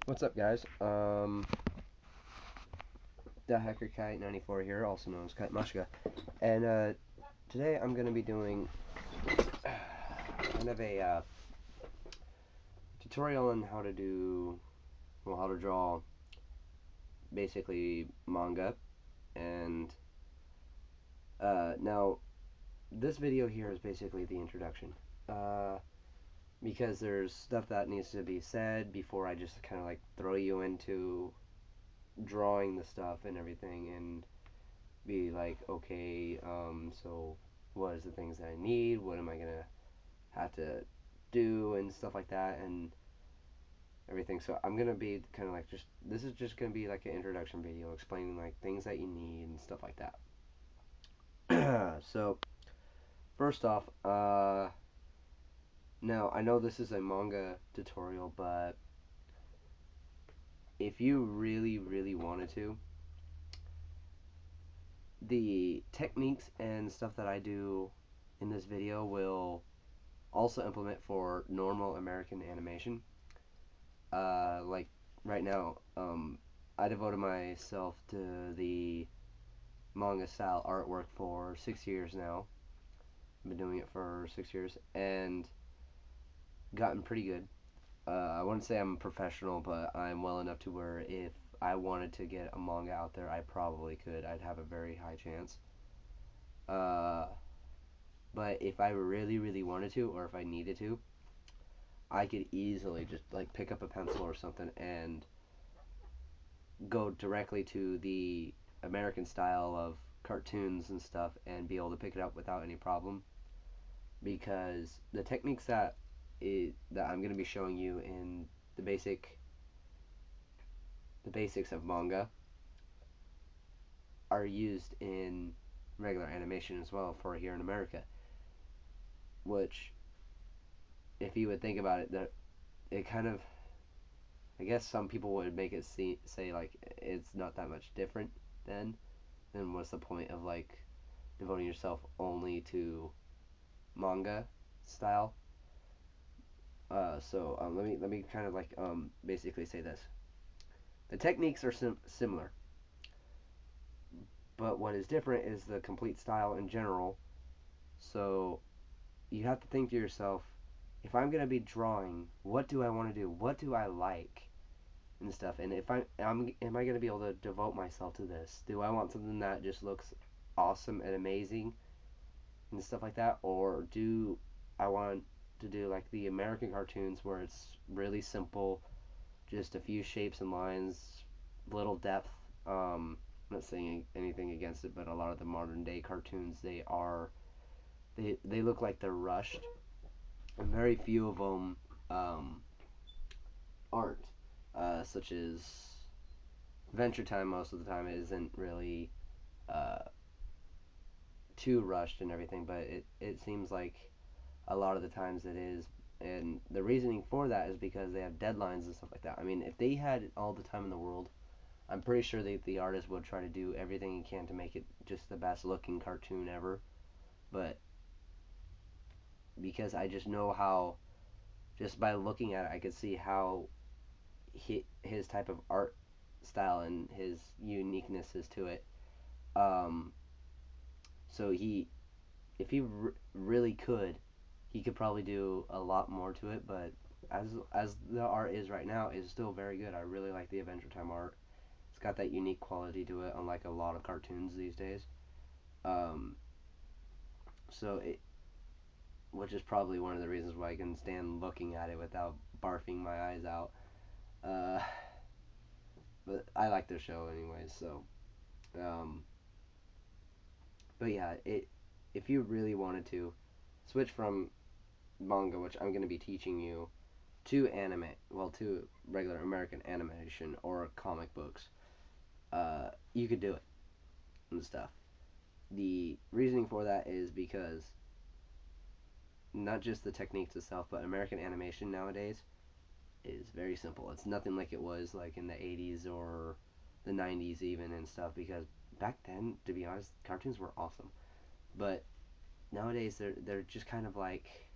What's up, guys? The Hacker Kite 94 here, also known as Kite Mashica, and today I'm going to be doing kind of a tutorial on how to how to draw basically manga. And now this video here is basically the introduction, uh, because there's stuff that needs to be said before I just kind of like throw you into drawing the stuff and everything, and be like, okay, so what is the things that I need? What am I gonna have to do and stuff like that and everything. So I'm gonna be kind of like this is just gonna be like an introduction video explaining like things that you need and stuff like that. So first off, now I know this is a manga tutorial, but if you really wanted to, the techniques and stuff that I do in this video will also implement for normal American animation. Like right now, I devoted myself to the manga style artwork for 6 years now. I've been doing it for 6 years and gotten pretty good. I wouldn't say I'm a professional, but I'm well enough to where if I wanted to get a manga out there, I probably could. I'd have a very high chance. Uh, but if I really wanted to, or if I needed to, I could easily just like pick up a pencil or something and go directly to the American style of cartoons and stuff and be able to pick it up without any problem, because the techniques that I'm going to be showing you in the basics of manga are used in regular animation as well for here in America, which if you would think about it, that it kind of, I guess some people would make it say like it's not that much different then what's the point of like devoting yourself only to manga style. Let me kind of like basically say this: the techniques are similar, but what is different is the complete style in general. So you have to think to yourself, if I'm gonna be drawing, what do I want to do? What do I like and stuff? And if am I gonna be able to devote myself to this? Do I want something that just looks awesome and amazing and stuff like that, or do I want to do like the American cartoons where it's really simple, just a few shapes and lines, little depth. I'm not saying anything against it, but a lot of the modern day cartoons, they look like they're rushed, and very few of them aren't. Such as Adventure Time, most of the time it isn't really uh, too rushed and everything, but it seems like a lot of the times it is. And the reasoning for that is because they have deadlines and stuff like that. I mean, if they had all the time in the world, I'm pretty sure the artist would try to do everything he can to make it just the best looking cartoon ever. But because I just know how, just by looking at it, I could see how his type of art style and his uniqueness is to it. Um, so if he really could, he could probably do a lot more to it. But as the art is right now, is still very good. I really like the Adventure Time art. It's got that unique quality to it, unlike a lot of cartoons these days. Um, so it, which is probably one of the reasons why I can stand looking at it without barfing my eyes out. Uh, but I like their show anyways. So, um, but yeah, if you really wanted to switch from manga, which I'm going to be teaching you, to anime, well, to regular American animation or comic books, you could do it and stuff. The reasoning for that is because not just the techniques itself, but American animation nowadays is very simple. It's nothing like it was like in the 80s or the 90s even and stuff, because back then, to be honest, cartoons were awesome. But nowadays they're just kind of like,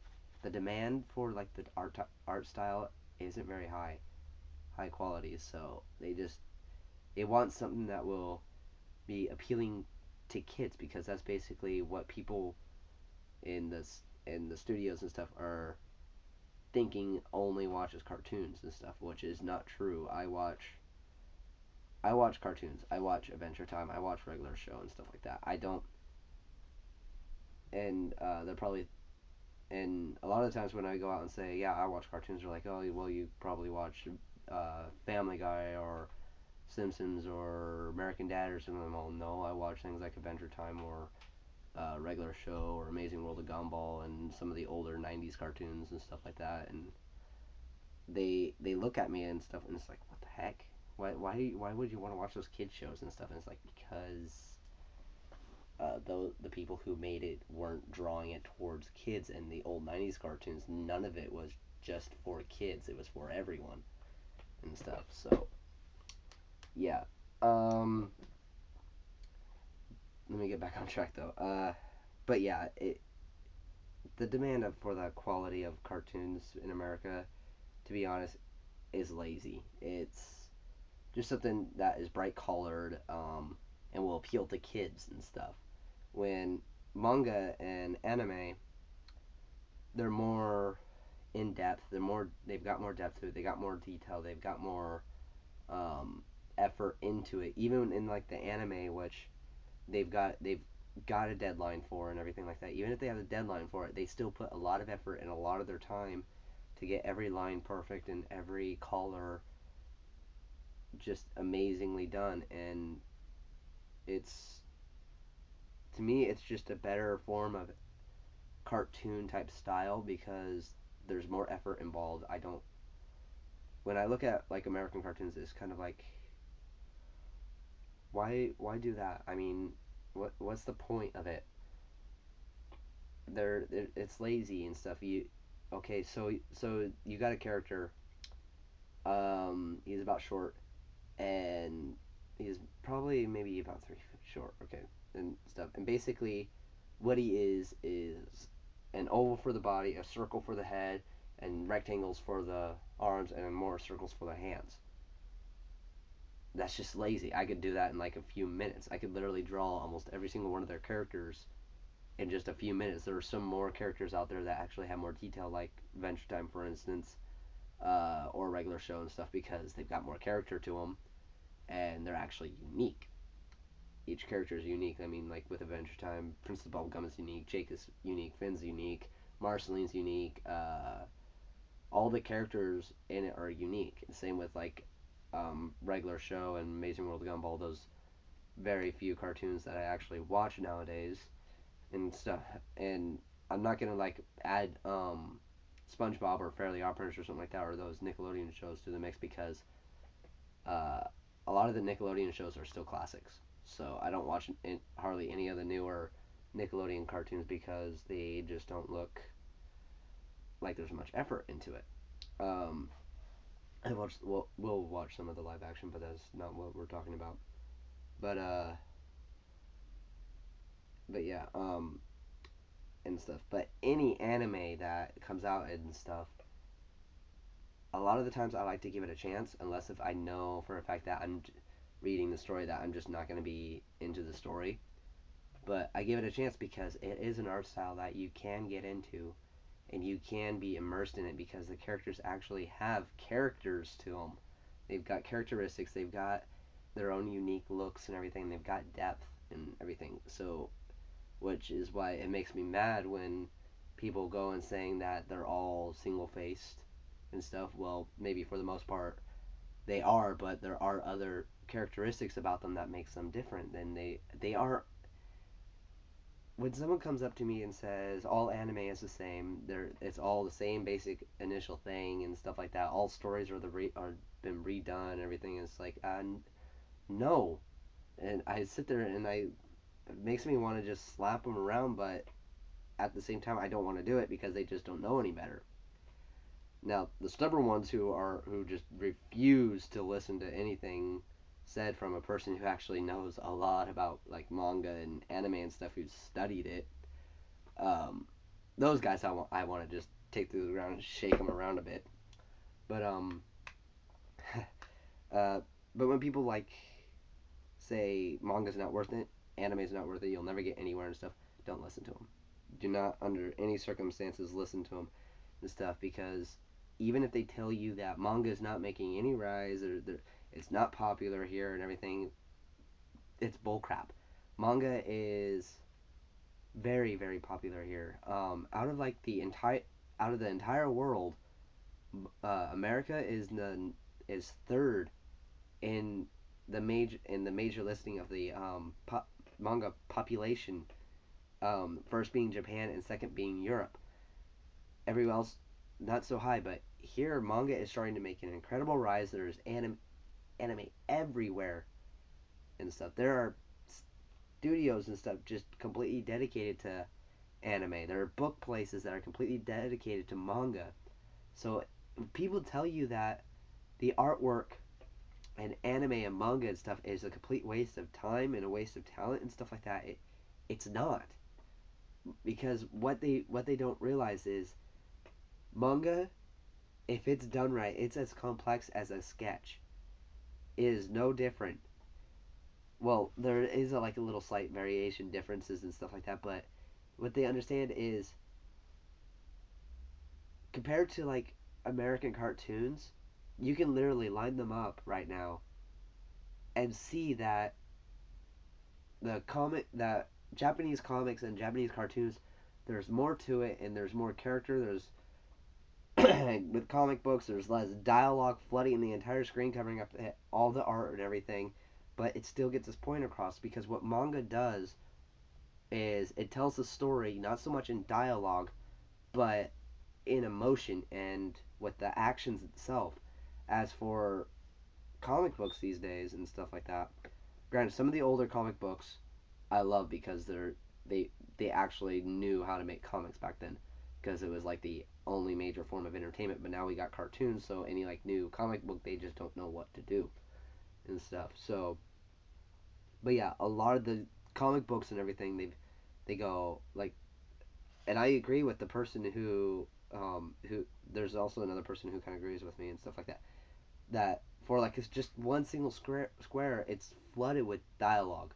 the demand for like the art style isn't very high. high quality. So they want something that will be appealing to kids, because that's basically what people in the studios and stuff are thinking only watches cartoons and stuff, which is not true. I watch cartoons. I watch Adventure Time. I watch regular show and stuff like that. I don't, and they're probably, and a lot of the times when I go out and say, yeah, I watch cartoons, they're like, oh, well, you probably watch Family Guy or Simpsons or American Dad or something. Well, no, I watch things like Adventure Time or regular show or Amazing World of Gumball and some of the older '90s cartoons and stuff like that. And they look at me and stuff, and it's like, what the heck? Why would you want to watch those kids shows and stuff? And it's like, because the people who made it weren't drawing it towards kids. And the old '90s cartoons, none of it was just for kids. It was for everyone and stuff. So yeah. Um, Let me get back on track though. But yeah, the demand for the quality of cartoons in America, to be honest, is lazy. It's just something that is bright colored, and will appeal to kids and stuff. When manga and anime, they're more in depth. They've got more depth to it. They got more detail. They've got more um, effort into it. Even in like the anime, which they've got a deadline for and everything like that. Even if they have a deadline for it, they still put a lot of effort and a lot of their time to get every line perfect and every color just amazingly done. And it's, to me, it's just a better form of cartoon type style, because there's more effort involved. I don't, when I look at like American cartoons, it's kind of like, why do that? I mean, what's the point of it? It's lazy and stuff. Okay, so you got a character. He's about short, and he's probably maybe about 3 feet short. Okay, and stuff. And basically, what he is an oval for the body, a circle for the head, and rectangles for the arms, and then more circles for the hands. That's just lazy. I could do that in like a few minutes. I could literally draw almost every single one of their characters in just a few minutes. There are some more characters out there that actually have more detail, like Venture Time, for instance, or regular show and stuff, because they've got more character to them and they're actually unique. Each character is unique. I mean, like with Adventure Time, Prince of Bubblegum is unique, Jake is unique, Finn's unique, Marceline's unique. All the characters in it are unique. Same with like regular show and Amazing World of Gumball. Those very few cartoons that I actually watch nowadays and stuff. And I'm not gonna like add SpongeBob or Fairly Odd Parents or something like that, or those Nickelodeon shows to the mix, because uh, a lot of the Nickelodeon shows are still classics. So I don't watch hardly any of the newer Nickelodeon cartoons, because they just don't look like there's much effort into it. Um, I watched. We'll watch some of the live action, but that's not what we're talking about. But yeah, and stuff. But any anime that comes out and stuff, a lot of the times I like to give it a chance, unless if I know for a fact that I'm reading the story that I'm just not going to be into the story. But I give it a chance because it is an art style that you can get into and you can be immersed in it, because the characters actually have characters to them. They've got characteristics, they've got their own unique looks and everything, they've got depth and everything. So, which is why it makes me mad when people go and saying that they're all single faced and stuff. Well, maybe for the most part they are, but there are other characteristics about them that makes them different. Than they are. When someone comes up to me and says all anime is the same, it's all the same basic initial thing and stuff like that. All stories are been redone and everything. It's like, no, and I sit there and it makes me want to just slap them around, but at the same time I don't want to do it because they just don't know any better. Now the stubborn ones who just refuse to listen to anything said from a person who actually knows a lot about like manga and anime and stuff, who's studied it, um, those guys I want to just take to the ground and shake them around a bit. But Uh, but when people like say manga's not worth it, anime's not worth it, you'll never get anywhere and stuff, don't listen to them. Do not, under any circumstances, listen to them and stuff, because even if they tell you that manga is not making any rise or it's not popular here and everything, it's bullcrap. Manga is very very popular here. Out of the entire world, America is third in the major listing of the manga population. First being Japan and second being Europe. Everywhere else not so high, but here manga is starting to make an incredible rise. There's anime everywhere and stuff. There are studios and stuff just completely dedicated to anime. There are book places that are completely dedicated to manga. So people tell you that the artwork and anime and manga and stuff is a complete waste of time and a waste of talent and stuff like that. It's not, because what they don't realize is manga, if it's done right, it's as complex as a sketch. It is no different. Well, there is like a little slight variation differences and stuff like that, but what they understand is compared to like American cartoons, you can literally line them up right now and see that that Japanese comics and Japanese cartoons, there's more to it and there's more character. There's with comic books, there's less dialogue flooding the entire screen, covering up all the art and everything, but it still gets its point across, because what manga does is it tells the story not so much in dialogue, but in emotion and with the actions itself. As for comic books these days and stuff like that, granted, some of the older comic books I love because they they actually knew how to make comics back then, because it was like the only major form of entertainment. But now we got cartoons, so any like new comic book, they just don't know what to do and stuff. So, but yeah, a lot of the comic books and everything, they go like, and I agree with the person who there's also another person who kind of agrees with me and stuff like that. That for like it's just one single square, it's flooded with dialogue,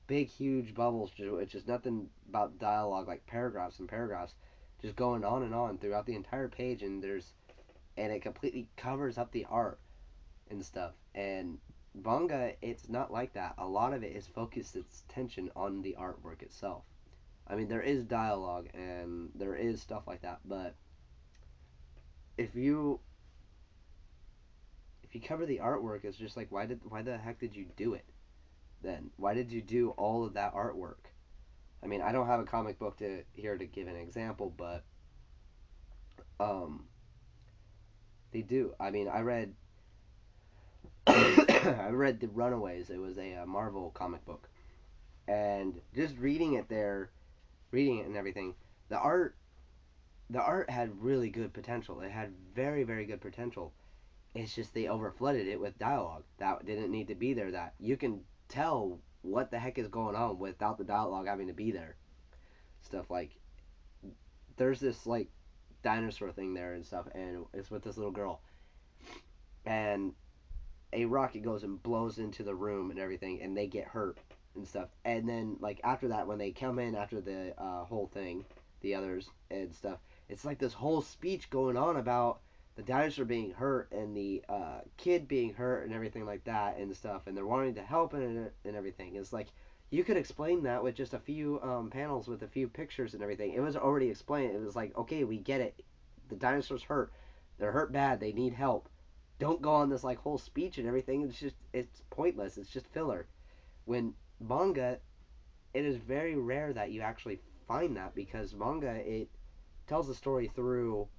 big huge bubbles. It's just nothing about dialogue, like paragraphs and paragraphs, just going on and on throughout the entire page, and it completely covers up the art and stuff. And manga, it's not like that. A lot of it is focused its attention on the artwork itself. I mean, there is dialogue and there is stuff like that, but if you if you cover the artwork, it's just like, why the heck did you do it then? Why did you do all of that artwork? I mean, I don't have a comic book to here to give an example, but um, they do. I mean, I read I read The Runaways. It was a Marvel comic book, and just reading it and everything, the art the art had really good potential. It had very very good potential. It's just they overflooded it with dialogue that didn't need to be there. That you can tell what the heck is going on without the dialogue having to be there. Stuff like there's this like dinosaur thing there and stuff, and it's with this little girl, and a rocket goes and blows into the room and everything, and they get hurt and stuff. And then like after that, when they come in after the whole thing, the others and stuff, it's like this whole speech going on about the dinosaur being hurt and the kid being hurt and everything like that and stuff, and they're wanting to help and everything. It's like you could explain that with just a few panels with a few pictures and everything. It was already explained. It was like, okay, we get it. The dinosaur's hurt. They're hurt bad. They need help. Don't go on this like whole speech and everything. It's pointless. It's just filler. When manga, it is very rare that you actually find that, because manga, it tells the story through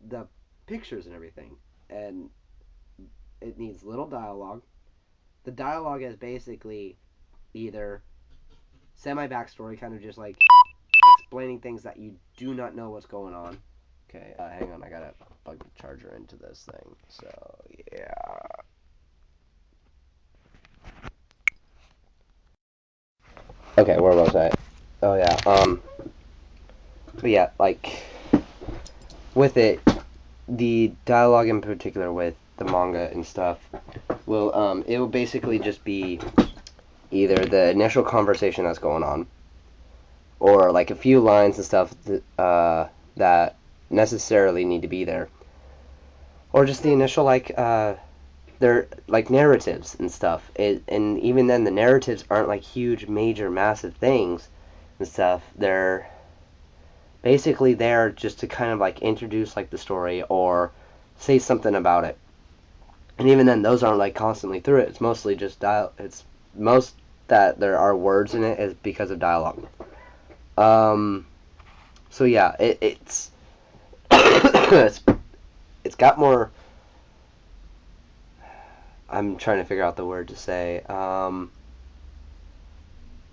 the pictures and everything, and it needs little dialogue. The dialogue is basically either semi backstory, kind of just like explaining things that you do not know what's going on. Okay, hang on, I gotta plug the charger into this thing. So yeah. Okay, where was I? Oh yeah. But yeah, like with it, the dialogue in particular with the manga and stuff it will basically just be either the initial conversation that's going on, or like a few lines and stuff that necessarily need to be there, or just the initial they're like narratives and stuff. And even then, the narratives aren't like huge, major, massive things and stuff. They're basically there just to kind of like introduce like the story or say something about it. And even then, those aren't like constantly through it. It's mostly just It's most that there are words in it is because of dialogue. So yeah, it's it's got more. I'm trying to figure out the word to say.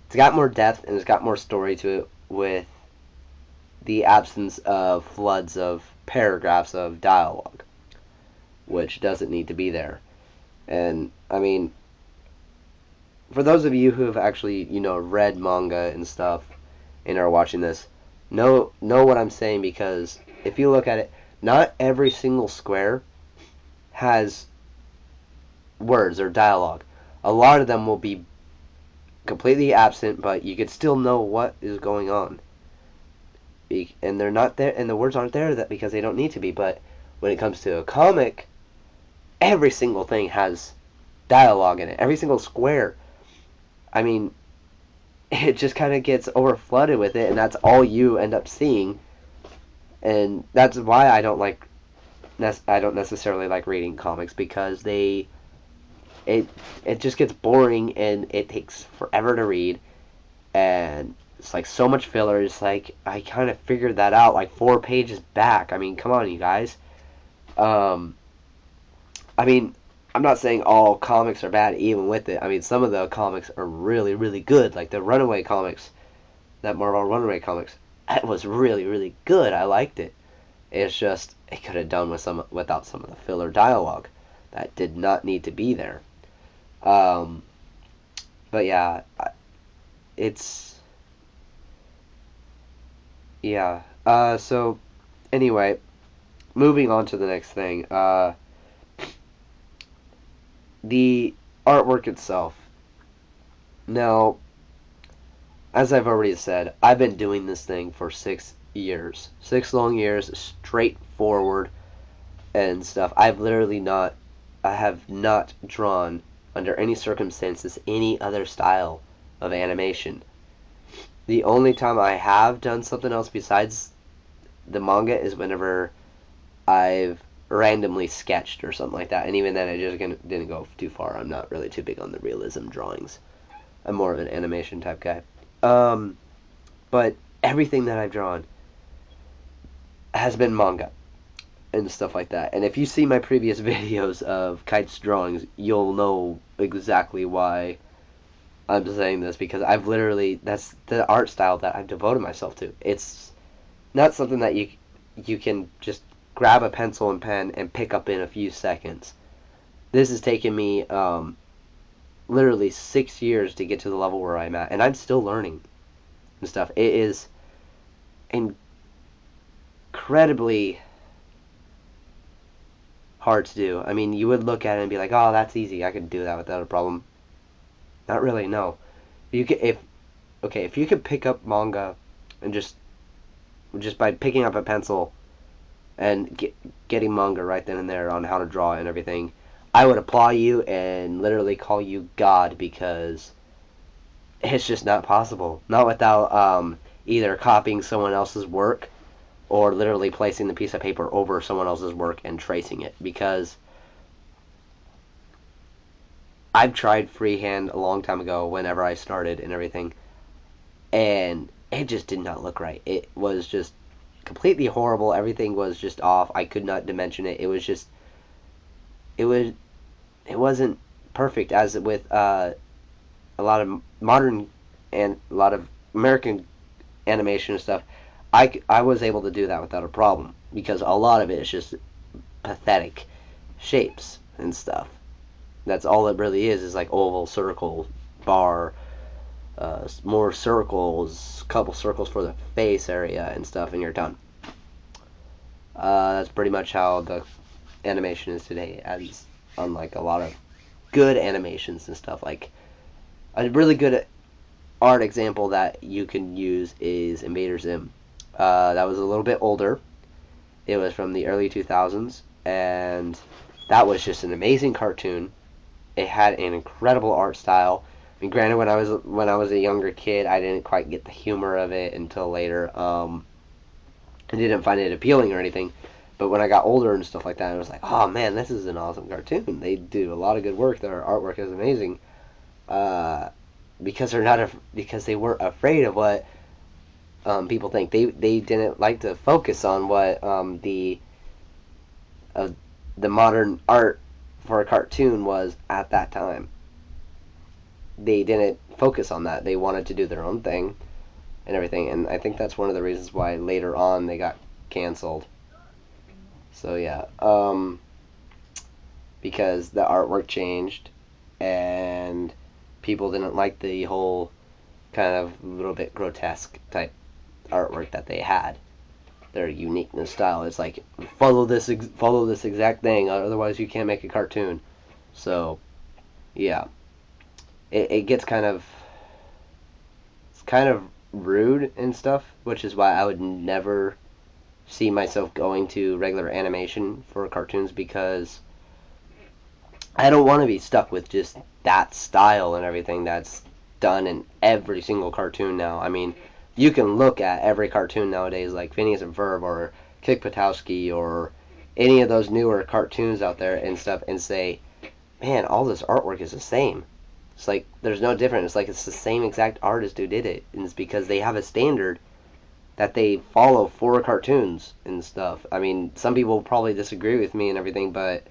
It's got more depth and it's got more story to it with the absence of floods of paragraphs of dialogue, which doesn't need to be there. And I mean, for those of you who have actually, read manga and stuff and are watching this, know what I'm saying, because if you look at it, not every single square has words or dialogue. A lot of them will be completely absent, but you could still know what is going on. And they're not there, and the words aren't there that because they don't need to be. But when it comes to a comic, every single thing has dialogue in it. Every single square. I mean, it just kind of gets overflooded with it, and that's all you end up seeing. And that's why I don't necessarily like reading comics, because it just gets boring and it takes forever to read, and it's like so much filler. It's like I kind of figured that out like 4 pages back. I mean, come on, you guys. I mean, I'm not saying all comics are bad even with it. I mean, some of the comics are really, really good, like the Runaway comics, that Marvel Runaway comics. That was really, really good. I liked it. It's just it could have done without some of the filler dialogue that did not need to be there. But yeah, it's yeah. So anyway, moving on to the next thing. The artwork itself. Now, as I've already said, I've been doing this thing for 6 years. 6 long years, straightforward and stuff. I have not drawn, under any circumstances, any other style of animation. The only time I have done something else besides the manga is whenever I've randomly sketched or something like that, and even then I just didn't go too far. I'm not really too big on the realism drawings. I'm more of an animation type guy. But everything that I've drawn has been manga and stuff like that. And if you see my previous videos of Kite's drawings, you'll know exactly why I'm saying this, because that's the art style that I've devoted myself to. It's not something that you can just grab a pencil and pen and pick up in a few seconds. This has taken me literally 6 years to get to the level where I'm at, and I'm still learning and stuff. It is incredibly hard to do. I mean, you would look at it and be like, "Oh, that's easy. I could do that without a problem." Not really, no. If you could pick up manga and just by picking up a pencil and getting manga right then and there on how to draw and everything, I would applaud you and literally call you God, because it's just not possible. Not without either copying someone else's work or literally placing the piece of paper over someone else's work and tracing it, because I've tried freehand a long time ago whenever I started and everything, and it just did not look right. It was just completely horrible. Everything was just off. I could not dimension it. It wasn't perfect, as with a lot of modern and a lot of American animation and stuff. I was able to do that without a problem, because a lot of it is just pathetic shapes and stuff. That's all it really is like oval, circle, bar, more circles, couple circles for the face area and stuff, and you're done. That's pretty much how the animation is today, as unlike a lot of good animations and stuff. Like a really good art example that you can use is Invader Zim. That was a little bit older. It was from the early 2000s, and that was just an amazing cartoon. It had an incredible art style. I mean, granted, when I was a younger kid, I didn't quite get the humor of it until later. I didn't find it appealing or anything, but when I got older and stuff like that, I was like, oh man, this is an awesome cartoon. They do a lot of good work. Their artwork is amazing. Uh, because because they weren't afraid of what people think. They didn't like to focus on what uh, the modern art for a cartoon was at that time. They didn't focus on that. They wanted to do their own thing and everything, and I think that's one of the reasons why later on they got canceled. So yeah, because the artwork changed and people didn't like the whole kind of little bit grotesque type artwork that they had. Their uniqueness style is like follow this exact thing, otherwise you can't make a cartoon. So yeah, it gets kind of rude and stuff, which is why I would never see myself going to regular animation for cartoons, because I don't want to be stuck with just that style and everything that's done in every single cartoon now. I mean, you can look at every cartoon nowadays, like Phineas and Ferb or Kick Patowski or any of those newer cartoons out there and stuff, and say, man, all this artwork is the same. It's like there's no difference. It's like it's the same exact artist who did it, and it's because they have a standard that they follow for cartoons and stuff. I mean, some people probably disagree with me and everything, but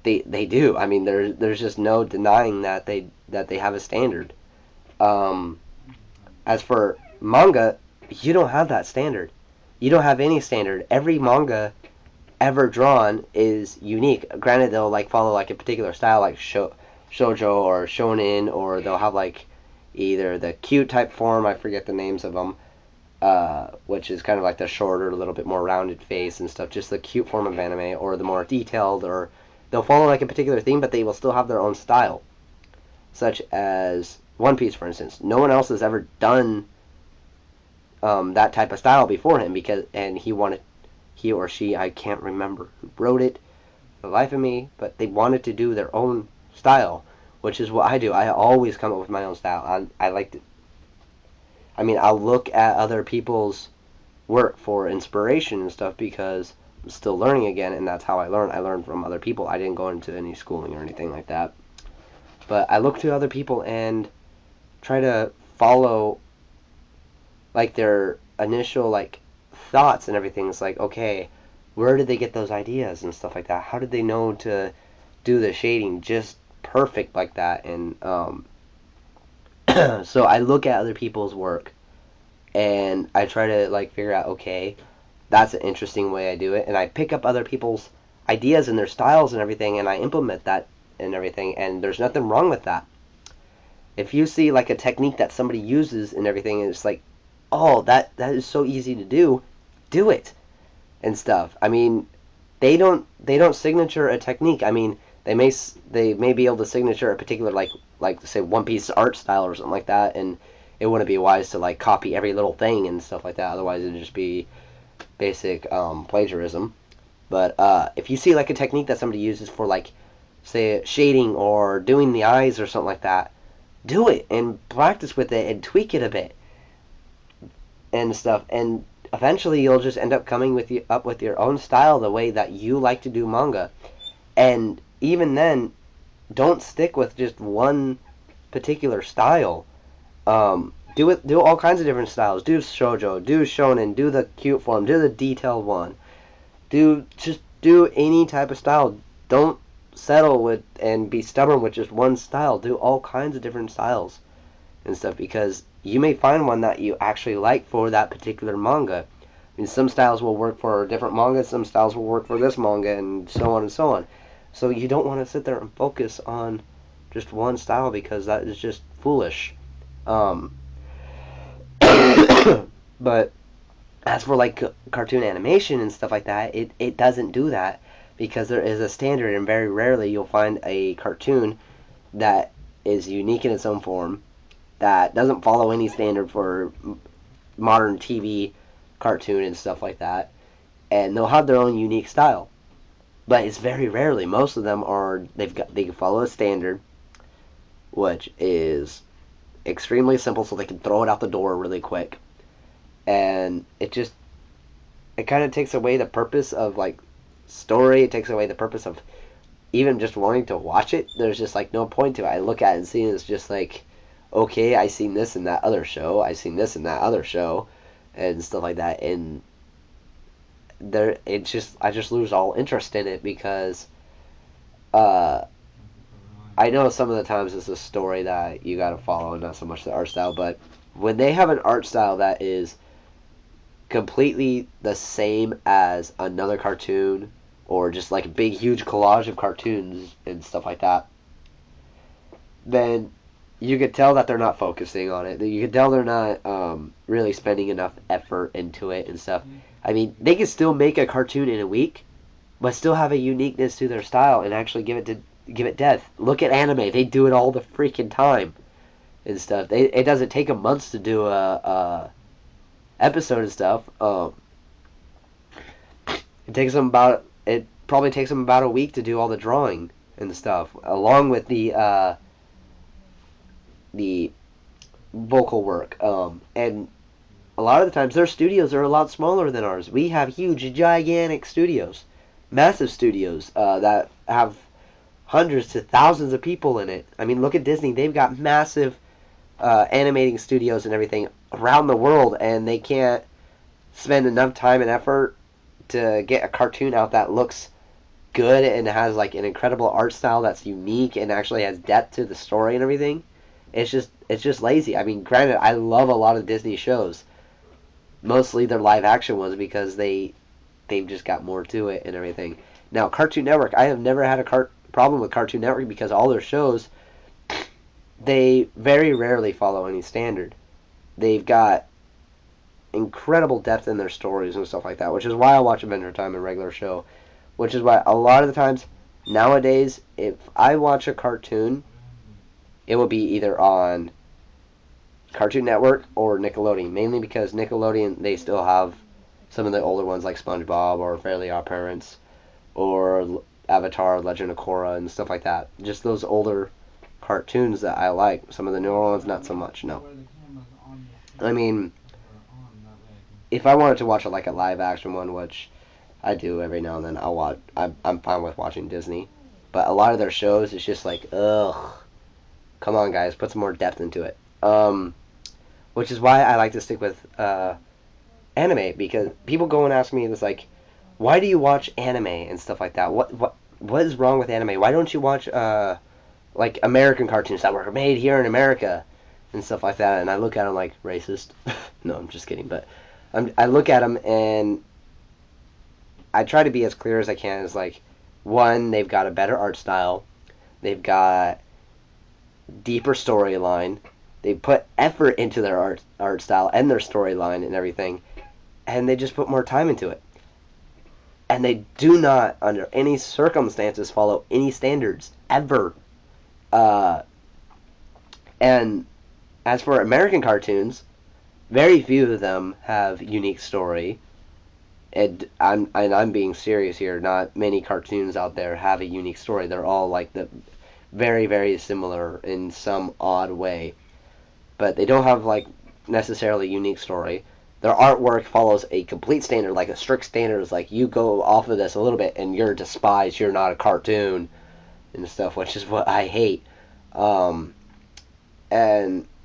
they do. I mean, there's just no denying that they have a standard. Um, as for manga, you don't have that standard. You don't have any standard. Every manga ever drawn is unique. Granted, they'll like follow like a particular style, like shoujo or shonen, or they'll have like either the cute type form. I forget the names of them. Which is kind of like the shorter, a little bit more rounded face and stuff, just the cute form of anime, or the more detailed, or they'll follow like a particular theme, but they will still have their own style, such as One Piece, for instance. No one else has ever done that type of style before him, and he or she, I can't remember who wrote it, for the life of me, but they wanted to do their own style, which is what I do. I always come up with my own style. I like to. I mean, I'll look at other people's work for inspiration and stuff, because I'm still learning again, and that's how I learn. I learn from other people. I didn't go into any schooling or anything like that. But I look to other people and try to follow like their initial like thoughts and everything. It's like, okay, where did they get those ideas and stuff like that? How did they know to do the shading just perfect like that? And so I look at other people's work and I try to like figure out, okay, that's an interesting way I do it, and I pick up other people's ideas and their styles and everything, and I implement that and everything, and there's nothing wrong with that. If you see like a technique that somebody uses and everything, and it's like, oh, that is so easy to do it and stuff. I mean, they don't signature a technique. I mean, they may be able to signature a particular like say One Piece art style or something like that, and it wouldn't be wise to like copy every little thing and stuff like that. Otherwise, it'd just be basic plagiarism. But if you see like a technique that somebody uses for like say shading or doing the eyes or something like that, do it and practice with it and tweak it a bit and stuff, and eventually you'll just end up coming up with your own style, the way that you like to do manga. And even then, don't stick with just one particular style. Do all kinds of different styles. Do shoujo, do shonen, do the cute form, do the detailed one. Do any type of style. Don't settle with and be stubborn with just one style. Do all kinds of different styles and stuff, because you may find one that you actually like for that particular manga. I mean, some styles will work for a different manga, some styles will work for this manga, and so on and so on. So you don't want to sit there and focus on just one style, because that is just foolish. But As for like cartoon animation and stuff like that, it doesn't do that because there is a standard, and very rarely you'll find a cartoon that is unique in its own form, that doesn't follow any standard for modern TV cartoon and stuff like that, and they'll have their own unique style. But it's very rarely. Most of them are they can follow a standard, which is extremely simple, so they can throw it out the door really quick, and it kind of takes away the purpose of like story. It takes away the purpose of even just wanting to watch it. There's just like no point to it. I look at it and see it, it's just like, okay, I seen this in that other show. I seen this in that other show, and stuff like that. And I just lose all interest in it because uh, I know some of the times it's a story that you got to follow and not so much the art style. But when they have an art style that is completely the same as another cartoon, or just like a big huge collage of cartoons and stuff like that, then you could tell that they're not focusing on it. You could tell they're not really spending enough effort into it and stuff. I mean, they can still make a cartoon in a week, but still have a uniqueness to their style and actually give it depth. Look at anime; they do it all the freaking time and stuff. It doesn't take them months to do a episode and stuff. It probably takes them about a week to do all the drawing and stuff, along with the vocal work. And a lot of the times their studios are a lot smaller than ours. We have huge, gigantic studios, massive studios that have hundreds to thousands of people in it. I mean, look at Disney; they've got massive animating studios and everything around the world, and they can't spend enough time and effort to get a cartoon out that looks good and has like an incredible art style that's unique and actually has depth to the story and everything. It's just lazy. I mean, granted, I love a lot of Disney shows, mostly their live action ones, because they've just got more to it and everything. Now, Cartoon Network, I have never had a problem with Cartoon Network because all their shows, they very rarely follow any standard. They've got incredible depth in their stories and stuff like that, which is why I watch Adventure Time and regular show. Which is why a lot of the times nowadays, if I watch a cartoon, it will be either on Cartoon Network or Nickelodeon, mainly because Nickelodeon, they still have some of the older ones like SpongeBob or Fairly Odd Parents or Avatar, Legend of Korra, and stuff like that. Just those older cartoons that I like. Some of the newer ones, not so much. No, I mean, if I wanted to watch like a live action one, which I do every now and then, I'll watch. I'm fine with watching Disney, but a lot of their shows, it's just like, ugh, come on guys, put some more depth into it. Which is why I like to stick with anime, because people go and ask me this like, why do you watch anime and stuff like that? What is wrong with anime? Why don't you watch like American cartoons that were made here in America and stuff like that? And I look at them like, racist. No, I'm just kidding. But I look at them and I try to be as clear as I can. As like, one, they've got a better art style. They've got deeper storyline. They put effort into their art style and their storyline and everything, and they just put more time into it. And they do not, under any circumstances, follow any standards ever. And as for American cartoons, very few of them have unique story. And I'm being serious here. Not many cartoons out there have a unique story. They're all like the very, very similar in some odd way, but they don't have like necessarily a unique story. Their artwork follows a complete standard, like a strict standard. Is like, you go off of this a little bit and you're despised. You're not a cartoon and stuff, which is what I hate. And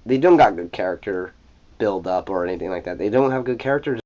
they don't got good character build up or anything like that. They don't have good character